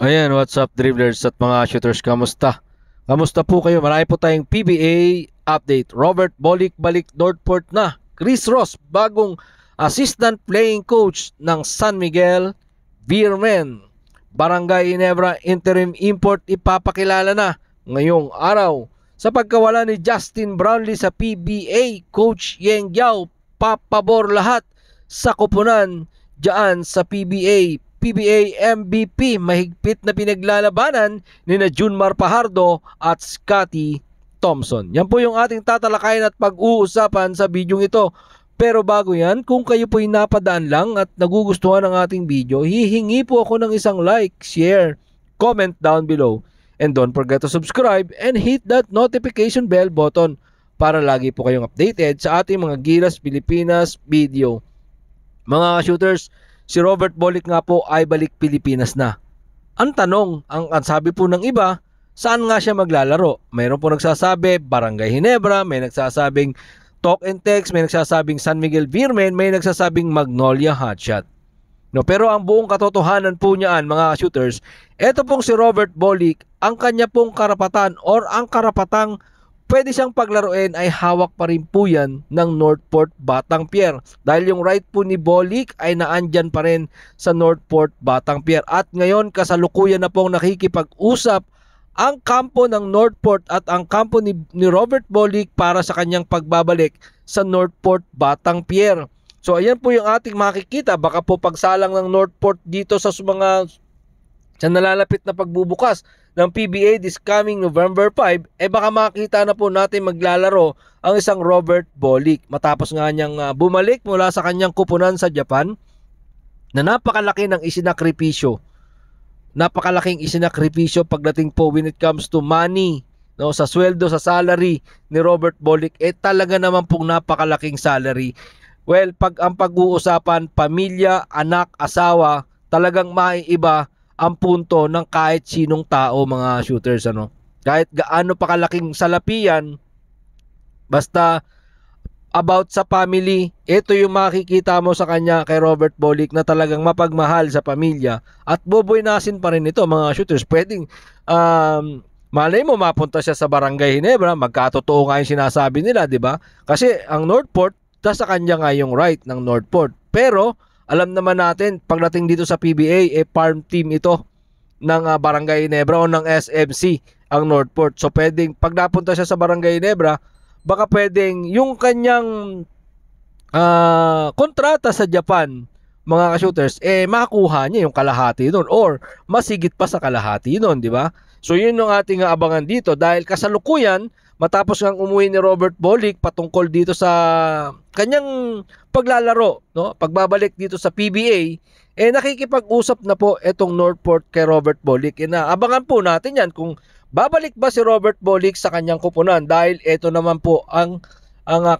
Ayan, what's up dribblers at mga shooters, kamusta? Kamusta po kayo? Marami po tayong PBA update. Robert Bolick balik Northport na. Chris Ross, bagong assistant playing coach ng San Miguel Beermen. Barangay Ginebra interim import ipapakilala na ngayong araw. Sa pagkawala ni Justin Brownlee sa PBA, Coach Yeng Giao, papabor lahat sa kupunan dyan sa PBA MVP, mahigpit na pinaglalabanan ni na Junmar Pajardo at Scotty Thompson. Yan po yung ating tatalakayin at pag-uusapan sa bidyong ito. Pero bago yan, kung kayo po'y napadaan lang at nagugustuhan ng ating video, hihingi po ako ng isang like, share, comment down below. And don't forget to subscribe and hit that notification bell button para lagi po kayong updated sa ating mga Gilas Pilipinas video. Mga shooters, si Robert Bolick nga po ay balik Pilipinas na. Ang tanong, ang sabi po ng iba, saan nga siya maglalaro? Mayroon po nagsasabi Barangay Ginebra, may nagsasabing Talk and Text, may nagsasabing San Miguel Beermen, may nagsasabing Magnolia Hotshot. No, pero ang buong katotohanan po niyan, mga shooters, eto pong si Robert Bolick, ang kanya pong karapatan or ang karapatang pwede siyang paglaruin ay hawak pa rin po yan ng Northport Batang Pier. Dahil yung right po ni Bolick ay naandyan pa rin sa Northport Batang Pier. At ngayon kasalukuyan na pong nakikipag-usap ang kampo ng Northport at ang kampo ni Robert Bolick para sa kanyang pagbabalik sa Northport Batang Pier. So ayan po yung ating makikita. Baka po pagsalang ng Northport dito sa mga sa nalalapit na pagbubukas ng PBA this coming November 5, baka makita na po natin maglalaro ang isang Robert Bolick. Matapos nga niyang bumalik mula sa kanyang kupunan sa Japan na napakalaki ng isinakripisyo. Napakalaking isinakripisyo pagdating po when it comes to money, no, sa sweldo, sa salary ni Robert Bolick, talaga naman pong napakalaking salary. Well, pag ang pag-uusapan, pamilya, anak, asawa, talagang maiiba ang punto ng kahit sinong tao, mga shooters, ano. Kahit gaano pa kalaking salapian, basta about sa family, ito yung makikita mo sa kanya kay Robert Bolick na talagang mapagmahal sa pamilya at boboynasin pa rin ito, mga shooters. Pwedeng malay mo mapunta siya sa Barangay Ginebra, magkatotoo nga yung sinasabi nila, di ba? Kasi ang Northport, sa kanya nga yung right ng Northport. Pero alam naman natin, pagdating dito sa PBA, farm team ito ng Barangay Ginebra o ng SMC, ang Northport. So pwedeng, pag napunta siya sa Barangay Ginebra, baka pwedeng yung kanyang kontrata sa Japan, mga ka-shooters, makuha niya yung kalahati nun or masigit pa sa kalahati nun, di ba? So yun yung ating abangan dito dahil kasalukuyan, matapos ngang umuwi ni Robert Bolick patungkol dito sa kanyang paglalaro, no? Pagbabalik dito sa PBA, nakikipag-usap na po etong Northport kay Robert Bolick. Abangan po natin yan kung babalik ba si Robert Bolick sa kanyang kupunan dahil ito naman po ang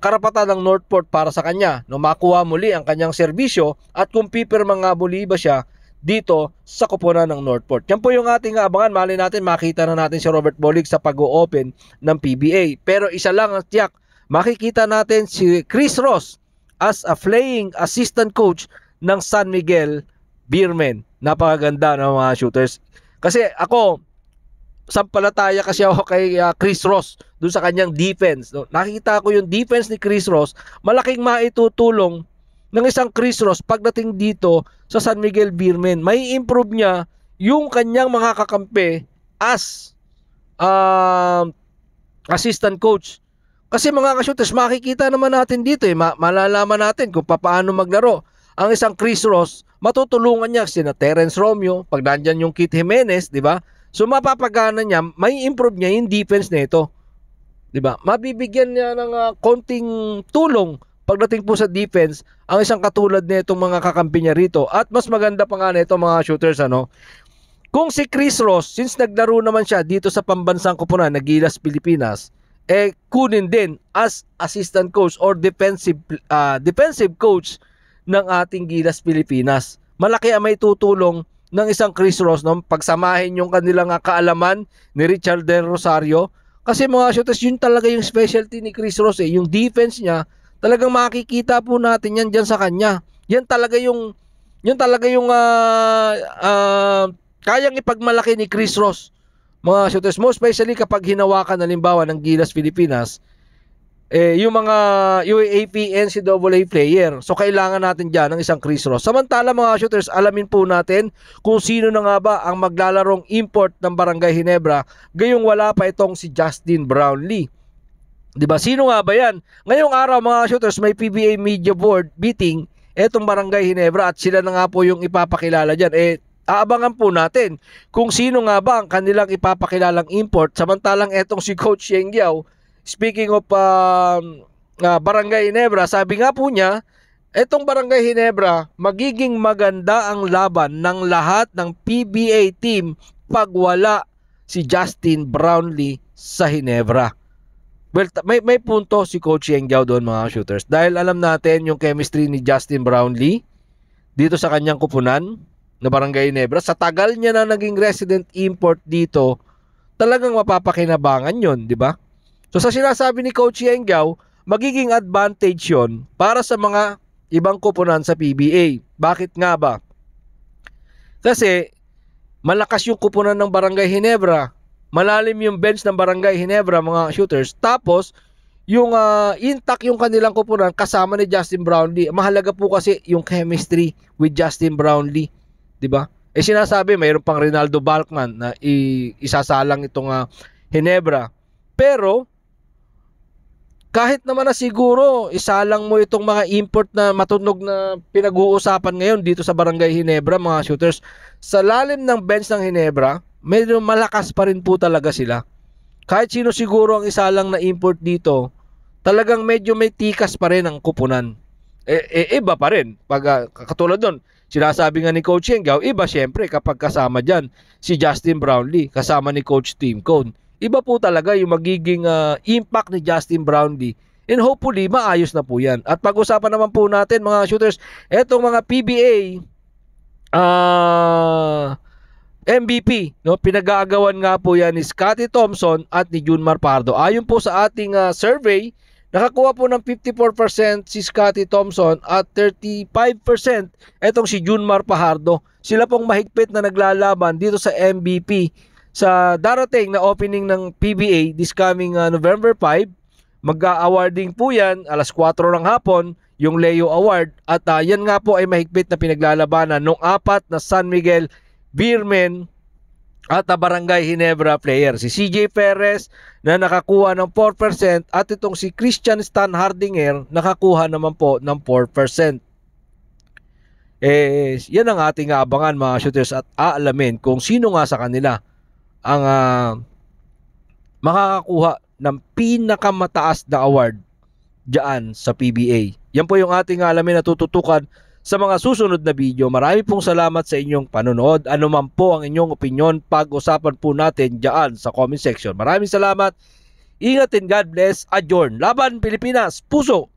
karapatan ng Northport para sa kanya, no? Makuha muli ang kanyang serbisyo at kung pipirma nga muli ba siya dito sa kupunan ng Northport. Yan po yung ating abangan. Mali natin makita na natin si Robert Bolick sa pag-o-open ng PBA. Pero isa lang ang tiyak, makikita natin si Chris Ross as a playing assistant coach ng San Miguel Beermen. Napakaganda ng mga shooters. Kasi ako, sampalataya kasi ako kay Chris Ross dun sa kanyang defense. No? Nakita ko yung defense ni Chris Ross, malaking maitutulong ng isang Chris Ross pagdating dito sa San Miguel Beermen. May improve niya yung kanyang mga kakampi as assistant coach. Kasi mga ka-shooters, makikita naman natin dito, malalaman natin kung paano maglaro. Ang isang Chris Ross, matutulungan niya sina Terence Romeo, pag nandyan yung Kit Jimenez, di ba? So mapapagana niya, may improve niya yung defense nito. Di ba? Mabibigyan niya ng konting tulong pagdating po sa defense ang isang katulad nitong mga kakampi niya rito. At mas maganda pa nga nito, mga shooters, ano, kung si Chris Ross, since naglaro naman siya dito sa pambansang kupunan na Gilas Pilipinas, kunin din as assistant coach or defensive coach ng ating Gilas Pilipinas. Malaki ang may tutulong ng isang Chris Ross, no? Pagsamahin yung kanilang kaalaman ni Richard Del Rosario. Kasi mga shooters, yun talaga yung specialty ni Chris Ross, yung defense niya. Talagang makikita po natin yan dyan sa kanya. Yan talaga yung kayang ipagmalaki ni Chris Ross, mga shooters, most especially kapag hinawakan halimbawa ng Gilas Pilipinas, yung mga UAAP NCAA player. So kailangan natin dyan ng isang Chris Ross. Samantala mga shooters, alamin po natin kung sino na nga ba ang maglalarong import ng Barangay Ginebra gayong wala pa itong si Justin Brownlee. Diba? Sino nga ba yan? Ngayong araw mga shooters, may PBA Media Board meeting etong Barangay Ginebra at sila na nga po yung ipapakilala dyan. Aabangan po natin kung sino nga ba ang kanilang ipapakilalang import. Samantalang etong si Coach Yeng Giao, speaking of Barangay Ginebra, sabi nga po niya, etong Barangay Ginebra, magiging maganda ang laban ng lahat ng PBA team pag wala si Justin Brownlee sa Ginebra. Well, may punto si Coach Yeng Giao doon mga shooters. Dahil alam natin yung chemistry ni Justin Brownlee dito sa kanyang kupunan na Barangay Ginebra. Sa tagal niya na naging resident import dito, talagang mapapakinabangan yun, di ba? So sa sinasabi ni Coach Yeng Giao, magiging advantage yon para sa mga ibang kupunan sa PBA. Bakit nga ba? Kasi malakas yung kupunan ng Barangay Ginebra, malalim yung bench ng Barangay Ginebra mga shooters, tapos yung intact yung kanilang kupunan kasama ni Justin Brownlee. Mahalaga po kasi yung chemistry with Justin Brownlee, di ba? Sinasabi mayroon pang Rinaldo Balkman na isasalang itong Ginebra. Pero kahit naman na siguro isalang mo itong mga import na matunog na pinag-uusapan ngayon dito sa Barangay Ginebra mga shooters, sa lalim ng bench ng Ginebra, medyo malakas pa rin po talaga sila. Kahit sino siguro ang isalang na import dito, talagang medyo may tikas pa rin ang kupunan. Iba pa rin. Pag katulad doon, sinasabi nga ni Coach Yeng Giao, iba syempre kapag kasama dyan si Justin Brownlee, kasama ni Coach Tim Cone. Iba po talaga yung magiging impact ni Justin Brownlee. And hopefully, maayos na po yan. At pag-usapan naman po natin mga shooters, etong mga PBA MVP, no? Pinag-aagawan nga po yan ni Scottie Thompson at ni Junmar Pardo. Ayon po sa ating survey, nakakuha po ng 54% si Scottie Thompson at 35% etong si Junmar Fajardo. Sila pong mahigpit na naglalaban dito sa MVP sa darating na opening ng PBA this coming November 5. Mag-awarding po yan alas 4 ng hapon, yung Leo Award, at yan nga po ay mahigpit na pinaglalabanan ng apat na San Miguel Beermen at Barangay Ginebra player. Si CJ Perez na nakakuha ng 4% at itong si Christian Stan Hardinger nakakuha naman po ng 4%. Yan ang ating abangan mga shooters at aalamin kung sino nga sa kanila ang makakakuha ng pinakamataas na award dyan sa PBA. Yan po yung ating alamin na tututukan sa mga susunod na video. Marami pong salamat sa inyong panonood. Ano man po ang inyong opinion, pag-usapan po natin dyan sa comment section. Maraming salamat. Ingat and God bless. Adjourn. Laban Pilipinas. Puso!